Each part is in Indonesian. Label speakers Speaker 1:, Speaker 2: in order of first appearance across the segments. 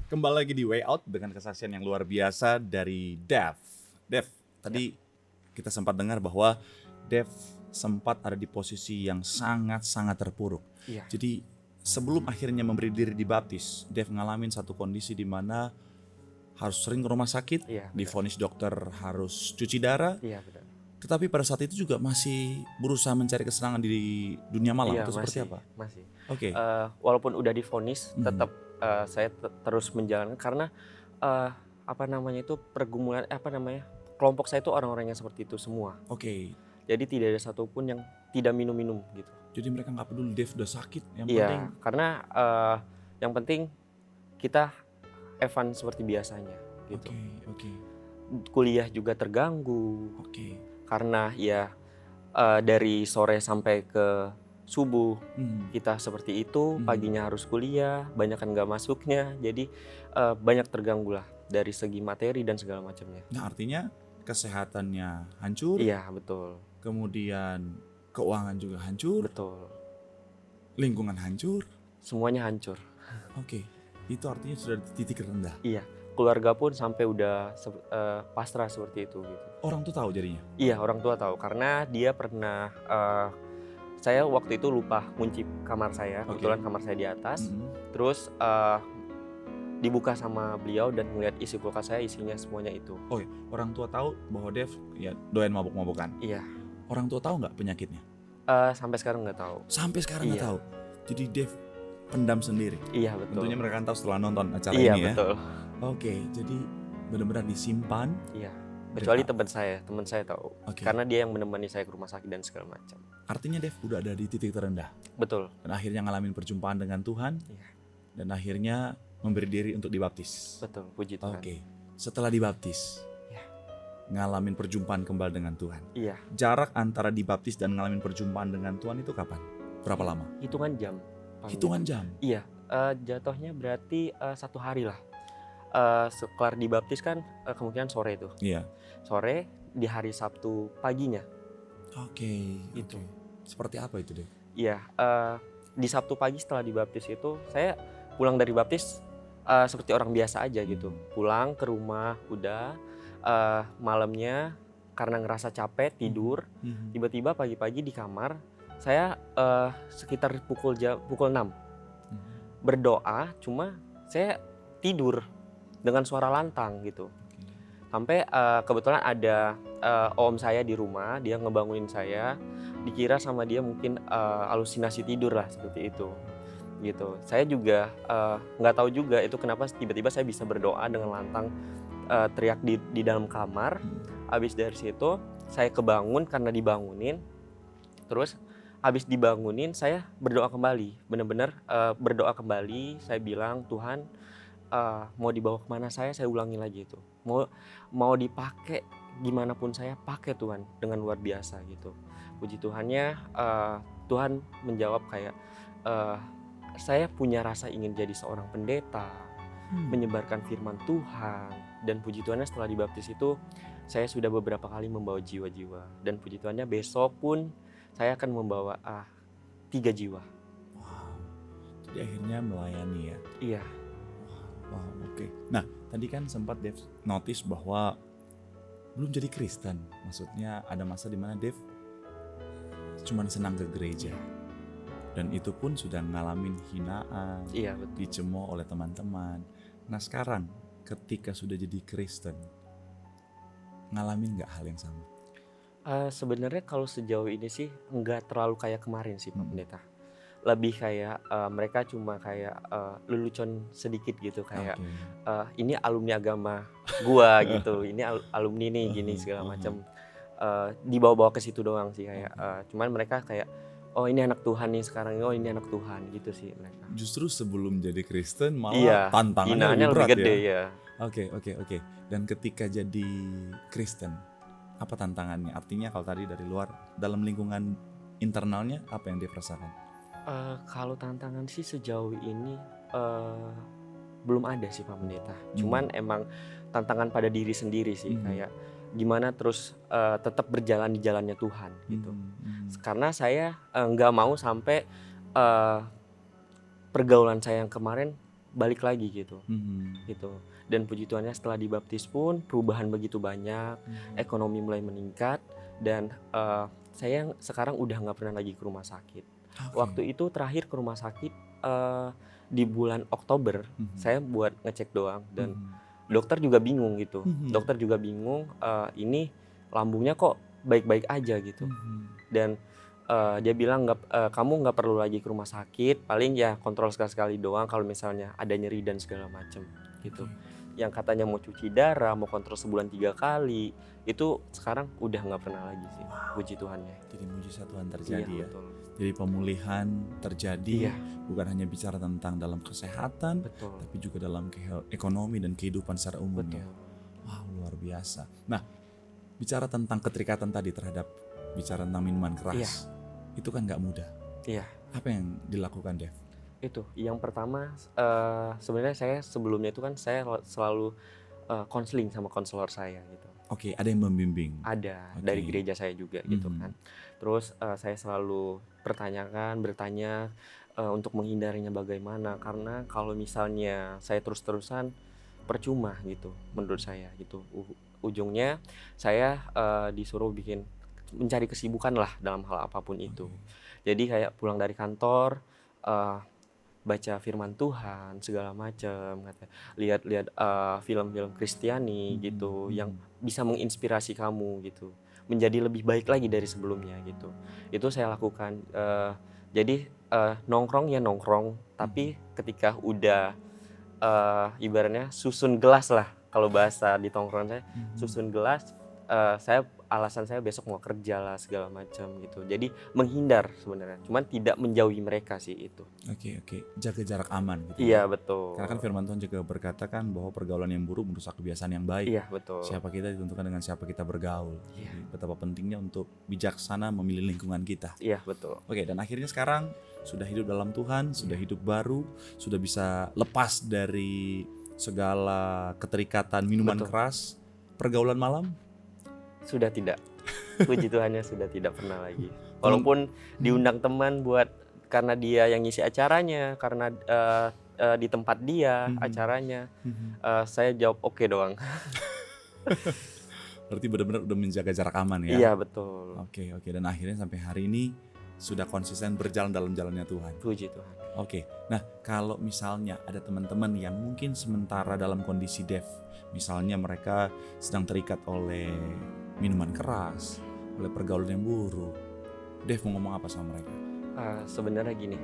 Speaker 1: Kembali lagi di Way Out dengan kesaksian yang luar biasa dari Dev. Dev, tadi kita sempat dengar bahwa Dev sempat ada di posisi yang sangat-sangat terpuruk.
Speaker 2: Iya.
Speaker 1: Jadi sebelum akhirnya memberi diri dibaptis, Dev ngalamin satu kondisi di mana harus sering ke rumah sakit,
Speaker 2: Iya, benar.
Speaker 1: divonis dokter harus cuci darah,
Speaker 2: Iya, benar.
Speaker 1: tetapi pada saat itu juga masih berusaha mencari kesenangan di dunia malam.
Speaker 2: Iya,
Speaker 1: Itu seperti apa?
Speaker 2: masih.
Speaker 1: Oke.
Speaker 2: Walaupun udah divonis,
Speaker 1: Mhm.
Speaker 2: tetap saya terus menjalankan karena eh, kelompok saya itu orang-orang yang seperti itu semua.
Speaker 1: Oke.
Speaker 2: Jadi tidak ada satupun yang tidak minum-minum gitu.
Speaker 1: Jadi mereka nggak peduli Dev udah sakit, yang
Speaker 2: Iya,
Speaker 1: penting.
Speaker 2: karena yang penting kita Evan seperti biasanya gitu.
Speaker 1: Oke.
Speaker 2: Kuliah juga terganggu
Speaker 1: Oke.
Speaker 2: karena ya dari sore sampai ke subuh kita seperti itu, paginya harus kuliah, banyak kan nggak masuknya, jadi banyak terganggu lah dari segi materi dan segala macamnya.
Speaker 1: Nah, artinya kesehatannya hancur,
Speaker 2: Iya, betul,
Speaker 1: kemudian keuangan juga hancur,
Speaker 2: betul.
Speaker 1: lingkungan hancur.
Speaker 2: Semuanya hancur.
Speaker 1: Oke, itu artinya sudah di titik rendah.
Speaker 2: Iya, keluarga pun sampai udah pasrah seperti itu gitu.
Speaker 1: Orang tuh tahu jadinya.
Speaker 2: Iya, orang tua tahu karena dia pernah saya waktu itu lupa kunci kamar saya, kebetulan kamar saya di atas. Terus dibuka sama beliau dan melihat isi kulkas saya isinya semuanya itu.
Speaker 1: Oh ya, orang tua tahu bahwa Dev ya doyan mabuk-mabukan.
Speaker 2: Iya.
Speaker 1: Orang tua tahu nggak penyakitnya?
Speaker 2: Sampai sekarang nggak tahu.
Speaker 1: Sampai sekarang nggak
Speaker 2: Iya.
Speaker 1: tahu. Jadi Dev pendam sendiri.
Speaker 2: Iya, betul.
Speaker 1: Tentunya mereka kan tahu setelah nonton acara
Speaker 2: Iya,
Speaker 1: ini ya.
Speaker 2: betul.
Speaker 1: Oke, jadi benar-benar disimpan.
Speaker 2: Iya. Kecuali teman saya tahu.
Speaker 1: Oke.
Speaker 2: Karena dia yang menemani saya ke rumah sakit dan segala macam.
Speaker 1: Artinya Dev udah ada di titik terendah.
Speaker 2: Betul.
Speaker 1: Dan akhirnya ngalamin perjumpaan dengan Tuhan.
Speaker 2: Iya.
Speaker 1: Dan akhirnya memberi diri untuk dibaptis.
Speaker 2: Betul, puji Tuhan.
Speaker 1: Oke. Setelah dibaptis,
Speaker 2: Iya.
Speaker 1: ngalamin perjumpaan kembali dengan Tuhan.
Speaker 2: Iya.
Speaker 1: Jarak antara dibaptis dan ngalamin perjumpaan dengan Tuhan itu kapan? Berapa lama?
Speaker 2: Hitungan jam.
Speaker 1: Hitungan jam.
Speaker 2: Iya. Jatuhnya berarti 1 hari lah. Sekelar dibaptis kan kemungkinan sore itu.
Speaker 1: Iya.
Speaker 2: Sore di hari Sabtu paginya.
Speaker 1: Oke.
Speaker 2: Itu.
Speaker 1: Seperti apa itu deh?
Speaker 2: Iya. Di Sabtu pagi setelah dibaptis itu saya pulang dari baptis seperti orang biasa aja gitu. Pulang ke rumah udah malamnya karena ngerasa capek tidur. Tiba-tiba pagi-pagi di kamar saya sekitar pukul 6 berdoa, cuma saya tidur dengan suara lantang gitu. Sampai kebetulan ada om saya di rumah, dia ngebangunin saya, dikira sama dia mungkin halusinasi tidur lah seperti itu gitu. Saya juga nggak tahu juga itu kenapa tiba-tiba saya bisa berdoa dengan lantang, teriak di dalam kamar. Habis dari situ saya kebangun karena dibangunin, terus habis dibangunin saya berdoa kembali, benar-benar berdoa kembali. Saya bilang, Tuhan mau dibawa kemana saya ulangi lagi itu, mau dipakai gimana pun saya pakai Tuhan dengan luar biasa gitu. Puji Tuhannya Tuhan menjawab kayak saya punya rasa ingin jadi seorang pendeta, menyebarkan firman Tuhan. Dan puji Tuhannya setelah dibaptis itu saya sudah beberapa kali membawa jiwa-jiwa, dan puji Tuhannya besok pun saya akan membawa 3 jiwa.
Speaker 1: Wow. Jadi akhirnya melayani ya.
Speaker 2: Iya.
Speaker 1: Wow, oke. Nah, tadi kan sempat Dev notice bahwa belum jadi Kristen. Maksudnya ada masa di mana Dev cuma senang ke gereja. Dan itu pun sudah ngalamin hinaan,
Speaker 2: Iya, betul.
Speaker 1: dicemooh oleh teman-teman. Nah, sekarang ketika sudah jadi Kristen, ngalamin nggak hal yang sama?
Speaker 2: Sebenarnya kalau sejauh ini sih nggak terlalu kayak kemarin sih Pak Pendeta. Lebih kayak mereka cuma kayak lelucon sedikit gitu, kayak ini alumni agama gua gitu, ini alumni nih gini segala macam. Dibawa-bawa ke situ doang sih kayak cuman mereka kayak oh ini anak Tuhan nih sekarang, oh ini anak Tuhan gitu sih mereka.
Speaker 1: Justru sebelum jadi Kristen malah
Speaker 2: Iya,
Speaker 1: tantangannya
Speaker 2: hinaannya
Speaker 1: lebih berat
Speaker 2: lebih gede
Speaker 1: ya.
Speaker 2: ya.
Speaker 1: Oke. Dan ketika jadi Kristen, apa tantangannya? Artinya kalau tadi dari luar, dalam lingkungan internalnya apa yang dia rasakan?
Speaker 2: Kalau tantangan sih sejauh ini belum ada sih Pak Pendeta. Cuman emang tantangan pada diri sendiri sih, kayak gimana terus tetap berjalan di jalannya Tuhan gitu. Karena saya nggak mau sampai pergaulan saya yang kemarin balik lagi gitu.
Speaker 1: Mhm.
Speaker 2: Gitu. Dan puji Tuhannya setelah dibaptis pun perubahan begitu banyak, ekonomi mulai meningkat, dan saya sekarang udah nggak pernah lagi ke rumah sakit.
Speaker 1: Oke.
Speaker 2: Waktu itu terakhir ke rumah sakit di bulan Oktober, saya buat ngecek doang, dan dokter juga bingung gitu. Dokter juga bingung, ini lambungnya kok baik-baik aja gitu. Dan dia bilang kamu nggak perlu lagi ke rumah sakit, paling ya kontrol sekali-sekali doang kalau misalnya ada nyeri dan segala macem gitu. Yang katanya mau cuci darah, mau kontrol sebulan 3 kali, itu sekarang udah nggak pernah lagi sih, puji Tuhannya.
Speaker 1: Jadi mujizat Tuhan terjadi
Speaker 2: Iya,
Speaker 1: ya.
Speaker 2: betul.
Speaker 1: Jadi pemulihan terjadi,
Speaker 2: Iya.
Speaker 1: bukan hanya bicara tentang dalam kesehatan,
Speaker 2: Betul.
Speaker 1: tapi juga dalam ekonomi dan kehidupan secara umum
Speaker 2: Betul.
Speaker 1: ya. Wow, luar biasa. Nah, bicara tentang keterikatan tadi terhadap bicara tentang minuman keras, itu kan nggak mudah.
Speaker 2: Iya.
Speaker 1: Apa yang dilakukan, Dev?
Speaker 2: Itu yang pertama, sebenarnya saya sebelumnya itu kan saya selalu konseling sama konselor saya gitu.
Speaker 1: Oke, ada yang membimbing.
Speaker 2: Ada
Speaker 1: Oke.
Speaker 2: dari gereja saya juga gitu kan. Terus saya selalu bertanya untuk menghindarinya bagaimana, karena kalau misalnya saya terus-terusan percuma gitu menurut saya gitu. Ujungnya saya disuruh mencari kesibukan lah dalam hal apapun itu. Jadi kayak pulang dari kantor, baca firman Tuhan segala macam, lihat-lihat film-film Kristiani gitu yang bisa menginspirasi kamu gitu, menjadi lebih baik lagi dari sebelumnya gitu. Itu saya lakukan. Jadi nongkrong ya nongkrong, tapi ketika udah ibaratnya susun gelas lah, kalau bahasa di tongkrongan saya, susun gelas, alasan saya besok mau kerja lah segala macam gitu. Jadi menghindar sebenarnya, cuman tidak menjauhi mereka sih itu.
Speaker 1: Oke, jaga jarak aman gitu.
Speaker 2: Iya, betul.
Speaker 1: Karena kan firman Tuhan juga berkata kan bahwa pergaulan yang buruk merusak kebiasaan yang baik.
Speaker 2: Iya, betul.
Speaker 1: Siapa kita ditentukan dengan siapa kita bergaul.
Speaker 2: Iya.
Speaker 1: Jadi betapa pentingnya untuk bijaksana memilih lingkungan kita.
Speaker 2: Iya, betul.
Speaker 1: Oke, dan akhirnya sekarang sudah hidup dalam Tuhan, sudah hidup baru, sudah bisa lepas dari segala keterikatan minuman
Speaker 2: Betul.
Speaker 1: keras, pergaulan malam.
Speaker 2: Sudah tidak. Puji Tuhannya sudah tidak pernah lagi. Walaupun diundang teman karena dia yang ngisi acaranya, karena di tempat dia acaranya, saya jawab oke doang.
Speaker 1: Berarti benar-benar udah menjaga jarak aman ya.
Speaker 2: Iya, betul.
Speaker 1: Oke, dan akhirnya sampai hari ini sudah konsisten berjalan dalam jalannya Tuhan.
Speaker 2: Puji Tuhan.
Speaker 1: Oke, nah kalau misalnya ada teman-teman yang mungkin sementara dalam kondisi deaf, misalnya mereka sedang terikat oleh minuman keras, oleh pergaulan yang buruk, Dev mau ngomong apa sama mereka?
Speaker 2: Sebenarnya gini,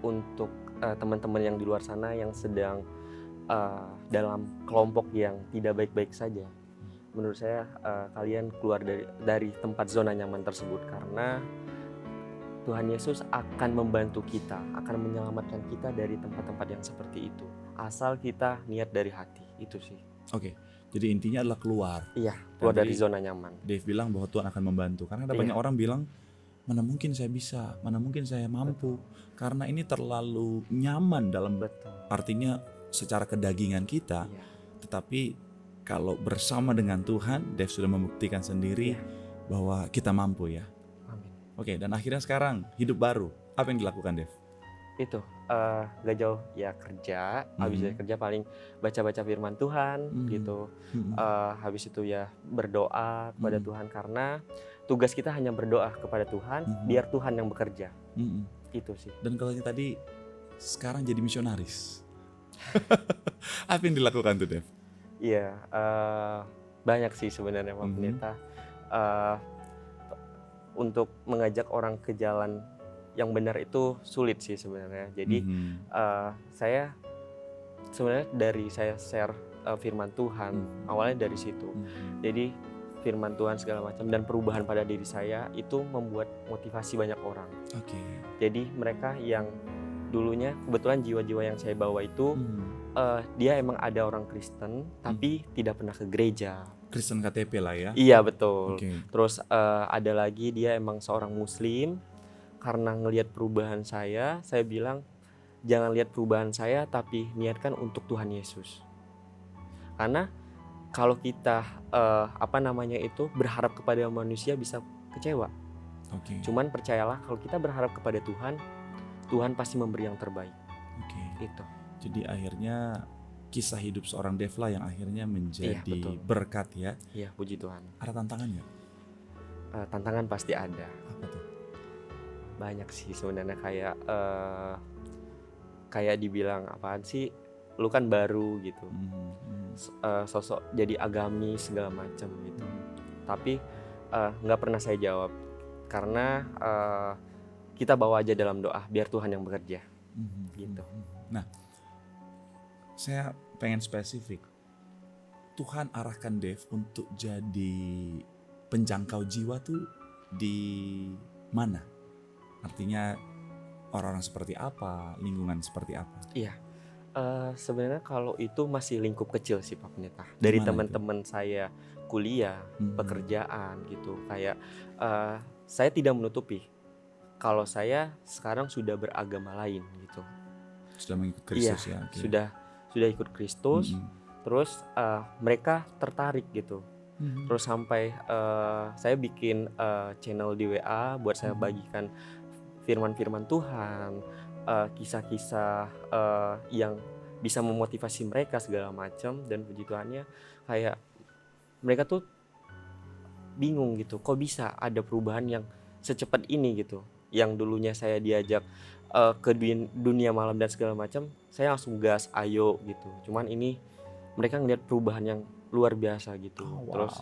Speaker 2: untuk teman-teman yang di luar sana yang sedang dalam kelompok yang tidak baik-baik saja, menurut saya kalian keluar dari tempat zona nyaman tersebut, karena Tuhan Yesus akan membantu kita, akan menyelamatkan kita dari tempat-tempat yang seperti itu, asal kita niat dari hati. Itu sih.
Speaker 1: Oke, jadi intinya adalah keluar.
Speaker 2: Iya, keluar
Speaker 1: Dan
Speaker 2: dari
Speaker 1: tadi
Speaker 2: zona nyaman.
Speaker 1: Dave bilang bahwa Tuhan akan membantu, karena ada banyak orang bilang, mana mungkin saya bisa, mana mungkin saya mampu, karena ini terlalu nyaman dalam artinya secara kedagingan kita. Tetapi kalau bersama dengan Tuhan, Dave sudah membuktikan sendiri bahwa kita mampu ya.
Speaker 2: Amin.
Speaker 1: Oke, dan akhirnya sekarang hidup baru, apa yang dilakukan Dave?
Speaker 2: Itu gak jauh ya kerja, habis dari kerja paling baca-baca firman Tuhan gitu, habis itu ya berdoa kepada Tuhan, karena tugas kita hanya berdoa kepada Tuhan, biar Tuhan yang bekerja. Itu sih.
Speaker 1: Dan kalau tadi sekarang jadi misionaris, apa yang dilakukan tuh Dev?
Speaker 2: Iya, banyak sih sebenarnya Pak Pendeta, untuk mengajak orang ke jalan yang benar itu sulit sih sebenarnya. Jadi saya sebenarnya dari saya share firman Tuhan, awalnya dari situ. Jadi firman Tuhan segala macam dan perubahan pada diri saya itu membuat motivasi banyak orang. Jadi mereka yang dulunya kebetulan jiwa-jiwa yang saya bawa itu dia emang ada orang Kristen tapi tidak pernah ke gereja.
Speaker 1: Kristen KTP lah ya.
Speaker 2: Iya, betul. Terus ada lagi dia emang seorang Muslim. Karena ngelihat perubahan saya bilang jangan lihat perubahan saya, tapi niatkan untuk Tuhan Yesus. Karena kalau kita berharap kepada manusia bisa kecewa. Cuman percayalah kalau kita berharap kepada Tuhan, Tuhan pasti memberi yang terbaik. Itu.
Speaker 1: Jadi akhirnya kisah hidup seorang Dev lah yang akhirnya menjadi
Speaker 2: betul.
Speaker 1: berkat ya.
Speaker 2: Iya, puji Tuhan.
Speaker 1: Ada tantangan nggak?
Speaker 2: Tantangan pasti ada.
Speaker 1: Apa tuh?
Speaker 2: Banyak sih sebenarnya, kayak dibilang apaan sih, lu kan baru gitu. Sosok jadi agamis segala macam gitu. Tapi nggak pernah saya jawab karena kita bawa aja dalam doa biar Tuhan yang bekerja gitu.
Speaker 1: Nah, saya pengen spesifik. Tuhan arahkan Dev untuk jadi penjangkau jiwa tuh di mana? Artinya orang-orang seperti apa, lingkungan seperti apa?
Speaker 2: Iya, sebenarnya kalau itu masih lingkup kecil sih Pak Pendeta. Dari
Speaker 1: Gimana itu?
Speaker 2: teman-teman saya kuliah, pekerjaan gitu. Kayak saya tidak menutupi kalau saya sekarang sudah beragama lain gitu.
Speaker 1: Sudah mengikut Kristus
Speaker 2: Iya,
Speaker 1: ya? Oke.
Speaker 2: sudah ikut Kristus. Terus mereka tertarik gitu. Terus sampai saya bikin channel di WA buat saya bagikan firman-firman Tuhan, kisah-kisah yang bisa memotivasi mereka segala macam. Dan puji Tuhannya kayak mereka tuh bingung gitu, kok bisa ada perubahan yang secepat ini gitu. Yang dulunya saya diajak ke dunia malam dan segala macam, saya langsung gas ayo gitu. Cuman ini mereka ngeliat perubahan yang luar biasa gitu. Terus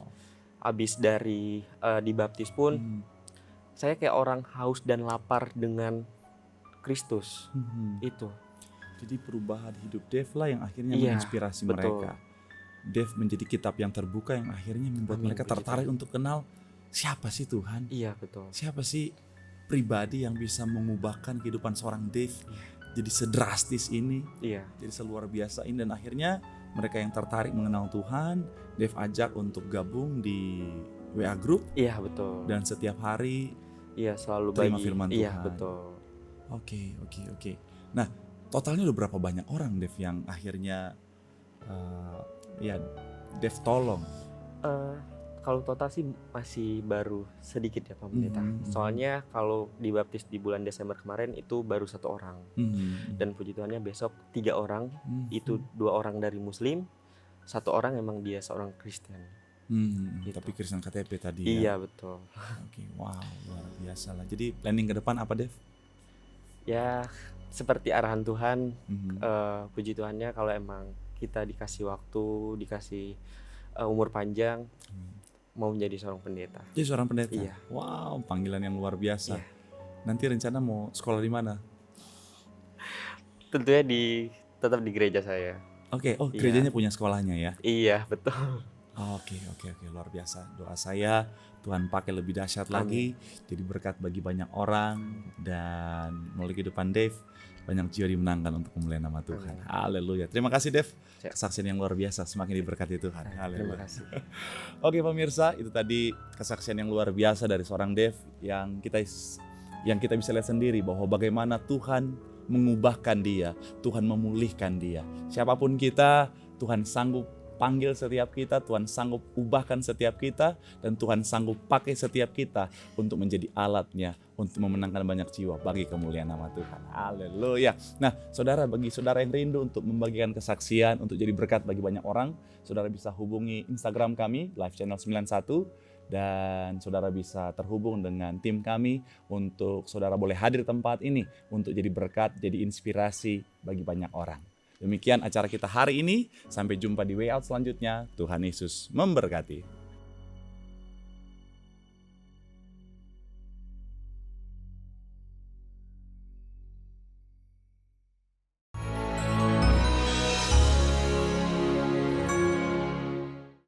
Speaker 2: abis dari dibaptis pun saya kayak orang haus dan lapar dengan Kristus itu.
Speaker 1: Jadi perubahan hidup Dev lah yang akhirnya
Speaker 2: Iya,
Speaker 1: menginspirasi
Speaker 2: betul.
Speaker 1: mereka. Dev menjadi kitab yang terbuka yang akhirnya membuat
Speaker 2: Amin,
Speaker 1: mereka
Speaker 2: puji
Speaker 1: tertarik untuk kenal siapa sih Tuhan,
Speaker 2: Iya betul.
Speaker 1: siapa sih pribadi yang bisa mengubahkan kehidupan seorang Dev jadi sedrastis ini,
Speaker 2: Iya,
Speaker 1: jadi seluar biasa ini. Dan akhirnya mereka yang tertarik mengenal Tuhan, Dev ajak untuk gabung di WA Group
Speaker 2: iya betul.
Speaker 1: dan setiap hari
Speaker 2: Iya selalu
Speaker 1: terima
Speaker 2: bagi.
Speaker 1: firman
Speaker 2: Iya
Speaker 1: Tuhan.
Speaker 2: betul.
Speaker 1: Oke. Nah, totalnya udah berapa banyak orang Dev yang akhirnya ya Dev tolong?
Speaker 2: Kalau total sih masih baru sedikit ya Pak Pendeta. Soalnya kalau dibaptis di bulan Desember kemarin itu baru 1 orang. Dan puji Tuhannya besok 3 orang. Itu 2 orang dari Muslim, 1 orang emang dia seorang Kristen. Gitu.
Speaker 1: Tapi Kristen KTP tadi
Speaker 2: Iya
Speaker 1: ya?
Speaker 2: betul.
Speaker 1: Oke, wow, luar biasa lah. Jadi planning ke depan apa Dev?
Speaker 2: Ya seperti arahan Tuhan. Puji Tuhannya kalau emang kita dikasih waktu, dikasih umur panjang, mau menjadi seorang pendeta.
Speaker 1: Jadi seorang pendeta?
Speaker 2: Iya.
Speaker 1: Wow, panggilan yang luar biasa.
Speaker 2: Iya.
Speaker 1: Nanti rencana mau sekolah di mana?
Speaker 2: Tentunya tetap di gereja saya.
Speaker 1: Oke,
Speaker 2: Iya.
Speaker 1: gerejanya punya sekolahnya ya?
Speaker 2: Iya betul.
Speaker 1: Oke, luar biasa. Doa saya Tuhan pakai lebih dahsyat lagi, jadi berkat bagi banyak orang, dan melalui kehidupan Dev banyak jiwa dimenangkan untuk kemuliaan nama Tuhan. Haleluya. Terima kasih Dev. Kesaksian yang luar biasa, semakin diberkati Tuhan.
Speaker 2: Terima
Speaker 1: Haleluya.
Speaker 2: kasih.
Speaker 1: Oke pemirsa, itu tadi kesaksian yang luar biasa dari seorang Dev yang kita bisa lihat sendiri bahwa bagaimana Tuhan mengubahkan dia, Tuhan memulihkan dia. Siapapun kita, Tuhan sanggup panggil setiap kita, Tuhan sanggup ubahkan setiap kita, dan Tuhan sanggup pakai setiap kita untuk menjadi alatnya untuk memenangkan banyak jiwa bagi kemuliaan nama Tuhan. Haleluya. Nah, bagi saudara yang rindu untuk membagikan kesaksian, untuk jadi berkat bagi banyak orang, saudara bisa hubungi Instagram kami, Live Channel 91, dan saudara bisa terhubung dengan tim kami untuk saudara boleh hadir di tempat ini untuk jadi berkat, jadi inspirasi bagi banyak orang. Demikian acara kita hari ini. Sampai jumpa di Way Out selanjutnya. Tuhan Yesus memberkati.